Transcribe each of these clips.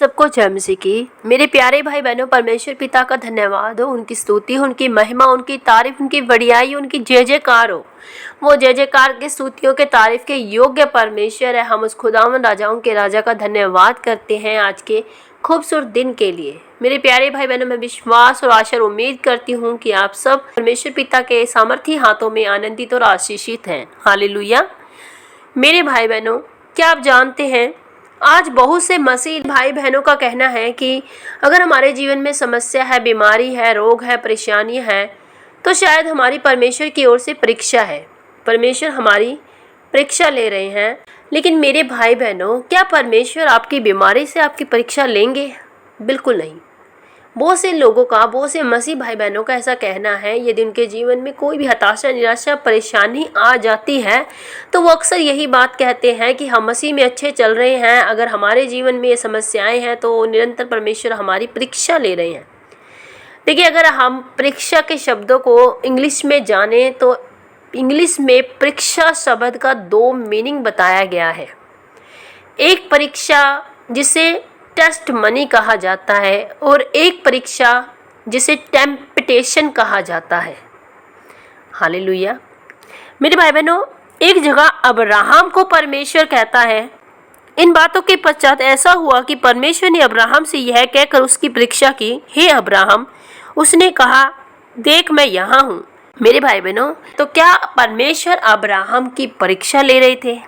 सबको जय मसीह की। मेरे प्यारे भाई बहनों, परमेश्वर पिता का धन्यवाद हो, उनकी स्तुति, उनकी महिमा, उनकी तारीफ, उनकी बढ़ियाई, उनकी जय जयकार हो। वो जय जयकार के स्तुतियों के तारीफ के योग्य परमेश्वर है। हम उस खुदावंद राजाओं के राजा का धन्यवाद करते हैं आज के खूबसूरत दिन के लिए। मेरे प्यारे भाई बहनों, मैं विश्वास और आशा और उम्मीद करती हूँ कि आप सब परमेश्वर पिता के सामर्थी हाथों में आनंदित और आशीषित हैं। हालेलुया। मेरे भाई बहनों, क्या आप जानते हैं, आज बहुत से मसीह भाई बहनों का कहना है कि अगर हमारे जीवन में समस्या है, बीमारी है, रोग है, परेशानी है, तो शायद हमारी परमेश्वर की ओर से परीक्षा है। परमेश्वर हमारी परीक्षा ले रहे हैं। लेकिन मेरे भाई बहनों, क्या परमेश्वर आपकी बीमारी से आपकी परीक्षा लेंगे? बिल्कुल नहीं। बहुत से लोगों का, बहुत से मसीह भाई बहनों का ऐसा कहना है, यदि उनके जीवन में कोई भी हताशा, निराशा, परेशानी आ जाती है तो वो अक्सर यही बात कहते हैं कि हम मसीह में अच्छे चल रहे हैं, अगर हमारे जीवन में ये समस्याएं हैं तो निरंतर परमेश्वर हमारी परीक्षा ले रहे हैं। देखिए, अगर हम परीक्षा के शब्दों को इंग्लिश में जाने तो इंग्लिश में परीक्षा शब्द का दो मीनिंग बताया गया है। एक परीक्षा जिसे टेस्ट मनी कहा जाता है और एक परीक्षा जिसे टेम्पटेशन कहा जाता है। हालेलुया। मेरे भाई बहनों, एक जगह अब्राहम को परमेश्वर कहता है, इन बातों के पश्चात ऐसा हुआ कि परमेश्वर ने अब्राहम से यह कहकर उसकी परीक्षा की, हे अब्राहम, उसने कहा, देख मैं यहाँ हूँ। मेरे भाई बहनों, तो क्या परमेश्वर अब्राहम की परीक्षा ले रहे थे?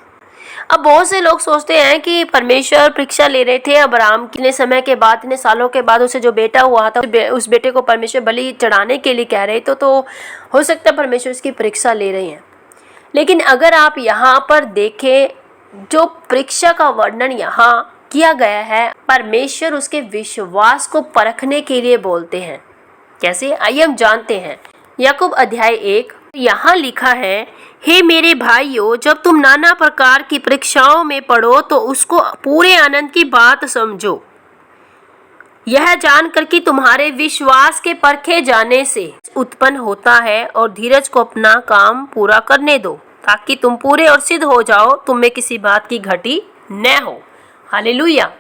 अब बहुत से लोग सोचते हैं कि परमेश्वर परीक्षा ले रहे थे अब्राहम कितने समय के बाद, इतने सालों के बाद उसे जो बेटा हुआ था, उस बेटे को परमेश्वर बलि चढ़ाने के लिए कह रहे तो हो सकता है परमेश्वर इसकी परीक्षा ले रहे हैं। लेकिन अगर आप यहाँ पर देखें, जो परीक्षा का वर्णन यहाँ किया गया है, परमेश्वर उसके विश्वास को परखने के लिए बोलते हैं। कैसे? आइए हम जानते हैं। याकूब अध्याय 1 यहाँ लिखा है, हे मेरे भाइयों, जब तुम नाना प्रकार की परीक्षाओं में पड़ो तो उसको पूरे आनंद की बात समझो, यह जानकर कि तुम्हारे विश्वास के परखे जाने से उत्पन्न होता है, और धीरज को अपना काम पूरा करने दो, ताकि तुम पूरे और सिद्ध हो जाओ, तुम में किसी बात की घटी न हो। हालेलुया।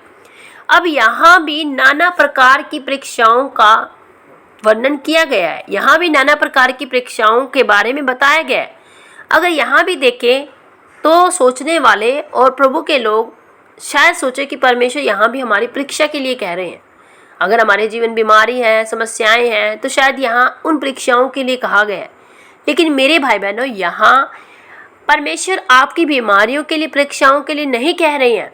अब यहाँ भी नाना प्रकार की परीक्षाओं का वर्णन किया गया है। यहाँ भी नाना प्रकार की परीक्षाओं के बारे में बताया गया है। अगर यहाँ भी देखें तो सोचने वाले और प्रभु के लोग शायद सोचे कि परमेश्वर यहाँ भी हमारी परीक्षा के लिए कह रहे हैं। अगर हमारे जीवन बीमारी है, समस्याएं हैं, तो शायद यहाँ उन परीक्षाओं के लिए कहा गया है। लेकिन मेरे भाई बहनों, यहाँ परमेश्वर आपकी बीमारियों के लिए, परीक्षाओं के लिए नहीं कह रहे हैं।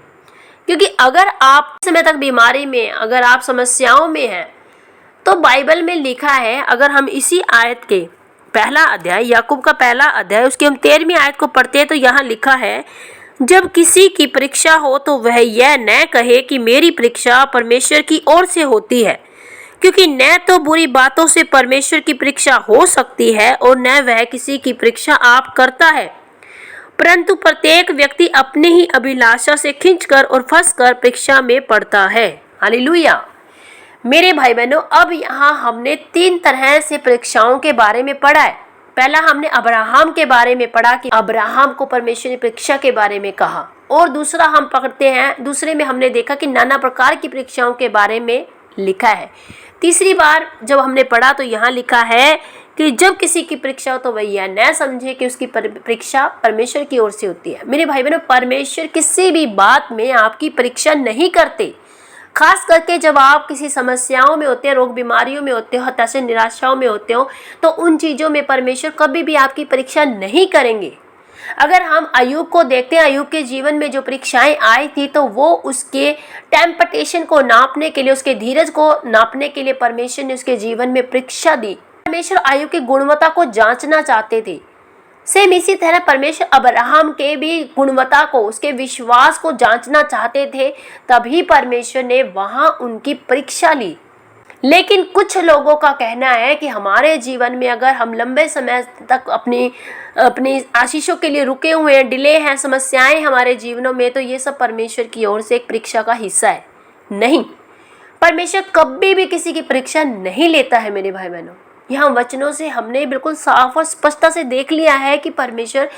क्योंकि अगर आप समय तक बीमारी में, अगर आप समस्याओं में हैं, तो बाइबल में लिखा है, अगर हम इसी आयत के पहला अध्याय, याकूब का पहला अध्याय, उसकी हम 13वीं आयत को पढ़ते हैं तो यहाँ लिखा है, जब किसी की परीक्षा हो तो वह यह न कहे कि मेरी परीक्षा परमेश्वर की ओर से होती है, क्योंकि न तो बुरी बातों से परमेश्वर की परीक्षा हो सकती है और न वह किसी की परीक्षा आप करता है, परंतु प्रत्येक व्यक्ति अपनी ही अभिलाषा से खींचकर और फंसकर परीक्षा में पड़ता है। हालेलुया। मेरे भाई बहनों, अब यहाँ हमने 3 तरह से परीक्षाओं के बारे में पढ़ा है। पहला हमने अब्राहम के बारे में पढ़ा कि अब्राहम को परमेश्वर ने परीक्षा के बारे में कहा, और दूसरा हम पढ़ते हैं, दूसरे में हमने देखा कि नाना प्रकार की परीक्षाओं के बारे में लिखा है। तीसरी बार जब हमने पढ़ा तो यहाँ लिखा है कि जब किसी की परीक्षा हो तो वह यह न समझे कि उसकी परीक्षा परमेश्वर की ओर से होती है। मेरे भाई बहनों, परमेश्वर किसी भी बात में आपकी परीक्षा नहीं करते। खास करके जब आप किसी समस्याओं में होते हैं, रोग बीमारियों में होते हो, हताशा निराशाओं में होते हो, तो उन चीज़ों में परमेश्वर कभी भी आपकी परीक्षा नहीं करेंगे। अगर हम अय्यूब को देखते हैं, अय्यूब के जीवन में जो परीक्षाएं आई थी, तो वो उसके टेम्पटेशन को नापने के लिए, उसके धीरज को नापने के लिए परमेश्वर ने उसके जीवन में परीक्षा दी। परमेश्वर अय्यूब की गुणवत्ता को जांचना चाहते थे। सेम इसी तरह परमेश्वर अब्राहम के भी गुणवत्ता को, उसके विश्वास को जांचना चाहते थे, तभी परमेश्वर ने वहां उनकी परीक्षा ली। लेकिन कुछ लोगों का कहना है कि हमारे जीवन में अगर हम लंबे समय तक अपनी आशीषों के लिए रुके हुए हैं, डिले हैं, समस्याएं हमारे जीवनों में, तो ये सब परमेश्वर की ओर से एक परीक्षा का हिस्सा है। नहीं, परमेश्वर कभी भी किसी की परीक्षा नहीं लेता है। मेरे भाई बहनों, यहाँ वचनों से हमने बिल्कुल साफ और स्पष्टता से देख लिया है कि परमेश्वर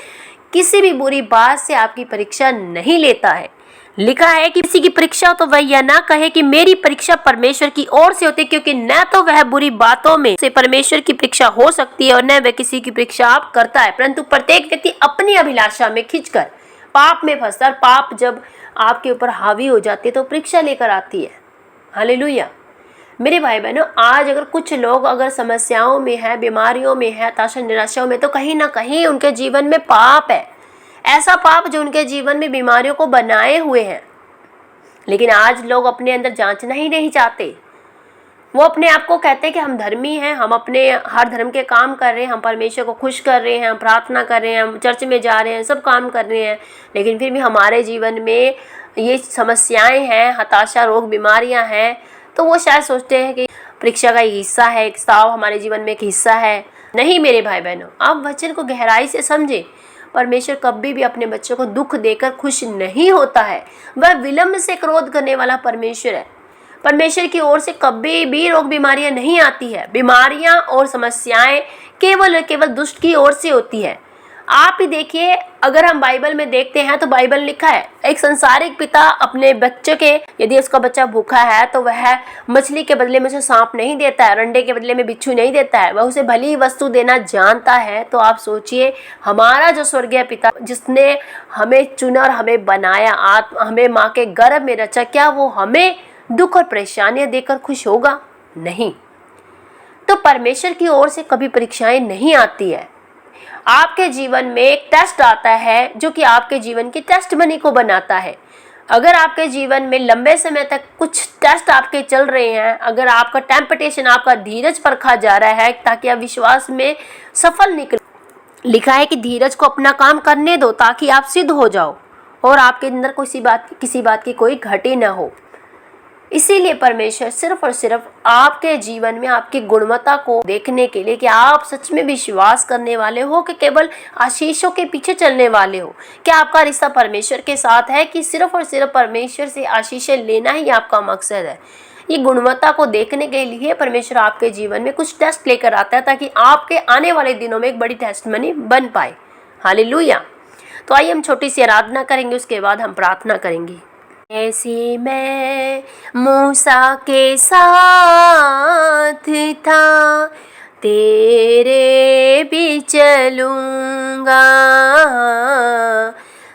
किसी भी बुरी बात से आपकी परीक्षा नहीं लेता है। लिखा है कि किसी की परीक्षा हो तो वह यह ना कहे कि मेरी परीक्षा परमेश्वर की ओर से होती, क्योंकि न तो वह बुरी बातों में से परमेश्वर की परीक्षा हो सकती है और न वह किसी की परीक्षा आप करता है, परंतु प्रत्येक व्यक्ति अपनी अभिलाषा में खींचकर पाप में फंसता है। पाप जब आपके ऊपर हावी हो जाती है तो परीक्षा लेकर आती है। हालेलुया। मेरे भाई बहनों, आज अगर कुछ लोग अगर समस्याओं में है, बीमारियों में है, हताशा निराशाओं में, तो कहीं ना कहीं उनके जीवन में पाप है, ऐसा पाप जो उनके जीवन में बीमारियों को बनाए हुए हैं। लेकिन आज लोग अपने अंदर जांचना ही नहीं चाहते। वो अपने आप को कहते हैं कि हम धर्मी हैं, हम अपने हर धर्म के काम कर रहे हैं, हम परमेश्वर को खुश कर रहे हैं, हम प्रार्थना कर रहे हैं, हम चर्च में जा रहे हैं, सब काम कर रहे हैं, लेकिन फिर भी हमारे जीवन में ये समस्याएं हैं, हताशा, रोग, बीमारियां हैं। तो वो शायद सोचते हैं कि परीक्षा का एक हिस्सा है, एक स्ताव हमारे जीवन में एक हिस्सा है। नहीं मेरे भाई बहनों, आप वचन को गहराई से समझें। परमेश्वर कभी भी अपने बच्चों को दुख देकर खुश नहीं होता है। वह विलंब से क्रोध करने वाला परमेश्वर है। परमेश्वर की ओर से कभी भी रोग बीमारियां नहीं आती है। बीमारियां और समस्याएं केवल दुष्ट की ओर से होती है। आप ही देखिए, अगर हम बाइबल में देखते हैं तो बाइबल लिखा है, एक संसारिक पिता अपने बच्चे के, यदि उसका बच्चा भूखा है तो वह मछली के बदले में उसे सांप नहीं देता है, अंडे के बदले में बिच्छू नहीं देता है, वह उसे भली वस्तु देना जानता है। तो आप सोचिए, हमारा जो स्वर्गीय पिता जिसने हमें चुना और हमें बनाया, हमें माँ के गर्भ में रचा, क्या वो हमें दुख और परेशानियां देकर खुश होगा? नहीं। तो परमेश्वर की ओर से कभी परीक्षाएं नहीं आती है। आपके जीवन में एक टेस्ट आता है जो कि आपके जीवन की टेस्ट मनी को बनाता है। अगर आपके जीवन में लंबे समय तक कुछ टेस्ट आपके चल रहे हैं, अगर आपका टेम्पटेशन, आपका धीरज परखा जा रहा है ताकि आप विश्वास में सफल निकले, लिखा है कि धीरज को अपना काम करने दो ताकि आप सिद्ध हो जाओ और आपके अंदर किसी बात की कोई घटी न हो। इसीलिए परमेश्वर सिर्फ और सिर्फ आपके जीवन में आपकी गुणवत्ता को देखने के लिए कि आप सच में विश्वास करने वाले हो कि केवल आशीषों के पीछे चलने वाले हो। क्या आपका रिश्ता परमेश्वर के साथ है कि सिर्फ और सिर्फ परमेश्वर से आशीषें लेना ही आपका मकसद है? ये गुणवत्ता को देखने के लिए परमेश्वर आपके जीवन में कुछ टेस्ट लेकर आता है ताकि आपके आने वाले दिनों में एक बड़ी टेस्टमनी बन पाए। हालेलुया। तो आइए हम छोटी सी आराधना करेंगे, उसके बाद हम प्रार्थना करेंगे। ऐसे मैं मूसा के साथ था, तेरे भी चलूँगा।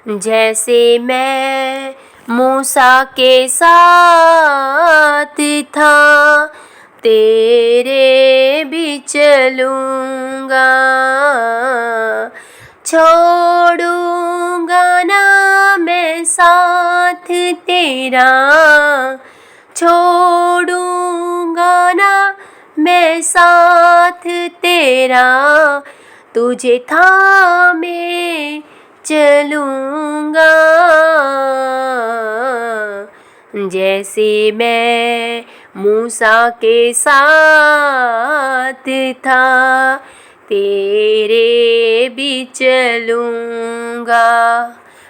जैसे मैं मूसा के साथ था, तेरे भी चलूँगा। छोड़ूंगा ना मैं साथ तेरा, छोड़ूंगा ना मैं साथ तेरा, तुझे थामे चलूंगा। जैसे मैं मूसा के साथ था, तेरे भी चलूँगा।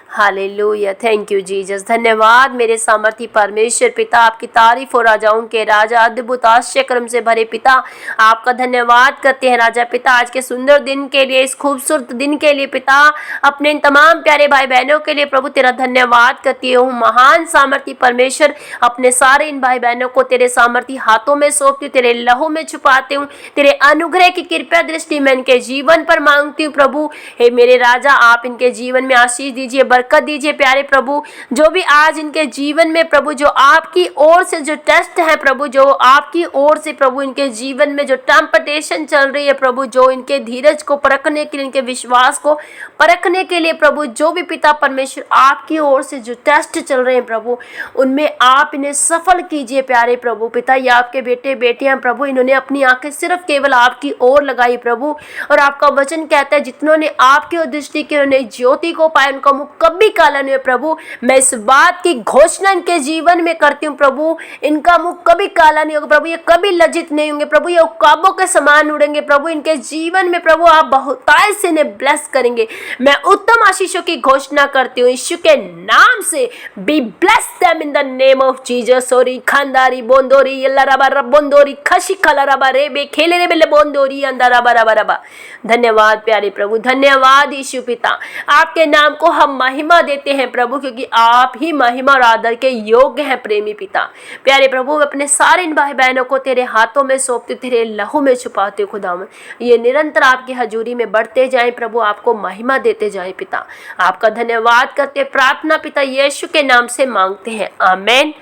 हालेलुया। Thank you Jesus. धन्यवाद मेरे सामर्थी परमेश्वर पिता, आपकी तारीफ हो राजाओं के राजा, अद्भुत आश्चर्य कर्म से भरे पिता, आपका धन्यवाद करते हैं राजा पिता, आज के सुंदर दिन के लिए, इस खूबसूरत दिन के लिए पिता, अपने इन तमाम प्यारे भाई बहनों के लिए प्रभु तेरा धन्यवाद करती हूँ। महान सामर्थी परमेश्वर, अपने सारे इन भाई बहनों को तेरे सामर्थी हाथों में सौंपती हूँ, तेरे लहू में छुपाते हूँ। तेरे अनुग्रह की कृपया दृष्टि मैं इनके जीवन पर मांगती हूँ प्रभु। हे मेरे राजा, आप इनके जीवन में आशीष दीजिए, बरकत दीजिए प्यारे प्रभु। जो भी आज इनके जीवन में प्रभु, जो आपकी ओर से जो टेस्ट है प्रभु, जो आपकी ओर से प्रभु इनके जीवन में जो टेम्पटेशन चल रही है प्रभु, जो इनके धीरज को परखने के लिए, इनके विश्वास को परखने के लिए प्रभु, जो भी पिता परमेश्वर आपकी ओर से जो टेस्ट चल रहे हैं प्रभु, उनमें आप इन्हें सफल कीजिए प्यारे प्रभु पिता। ये आपके बेटे बेटियां प्रभु, इन्होंने अपनी आंखें सिर्फ केवल आपकी ओर लगाई प्रभु, और आपका वचन कहता है जितनों ने आपकी ओर दृष्टि की उन्होंने ज्योति को पाया, उनका मुख कभी काला नहीं है प्रभु। मैं इस बात की घोषणा इनके जीवन में करती हूँ प्रभु, इनका मुख कभी काला नहीं होगा प्रभु, ये कभी लज्जित नहीं होंगे प्रभु, ये उकाबों के समान उड़ेंगे प्रभु। इनके जीवन में प्रभु आप बहुतायत से इन्हें ब्लेस करेंगे। मैं उत्तम आशीषों की घोषणा करती हूँ यीशु के नाम से। Be bless them in the name of Jesus. ओरी खानदारी बोंदोरी यल्ला रबा रब बोंदोरी खशी खला रबा रे बे खेले रे बेले बोंदोरी अंदर रबा रबा रबा। धन्यवाद प्यारे प्रभु, धन्यवाद यीशु पिता, आपके नाम को हम महिमा महिमा देते हैं प्रभु, क्योंकि आप ही महिमा और आदर के योग्य हैं प्रेमी पिता। प्यारे प्रभु, अपने सारे इन भाई बहनों को तेरे हाथों में सौंपते, तेरे लहू में छुपाते खुदावन। ये निरंतर आपकी हजूरी में बढ़ते जाएं प्रभु, आपको महिमा देते जाएं पिता। आपका धन्यवाद करते प्रार्थना पिता यीशु के नाम से मांगते हैं, आमीन।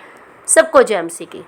सबको जय मसीह की।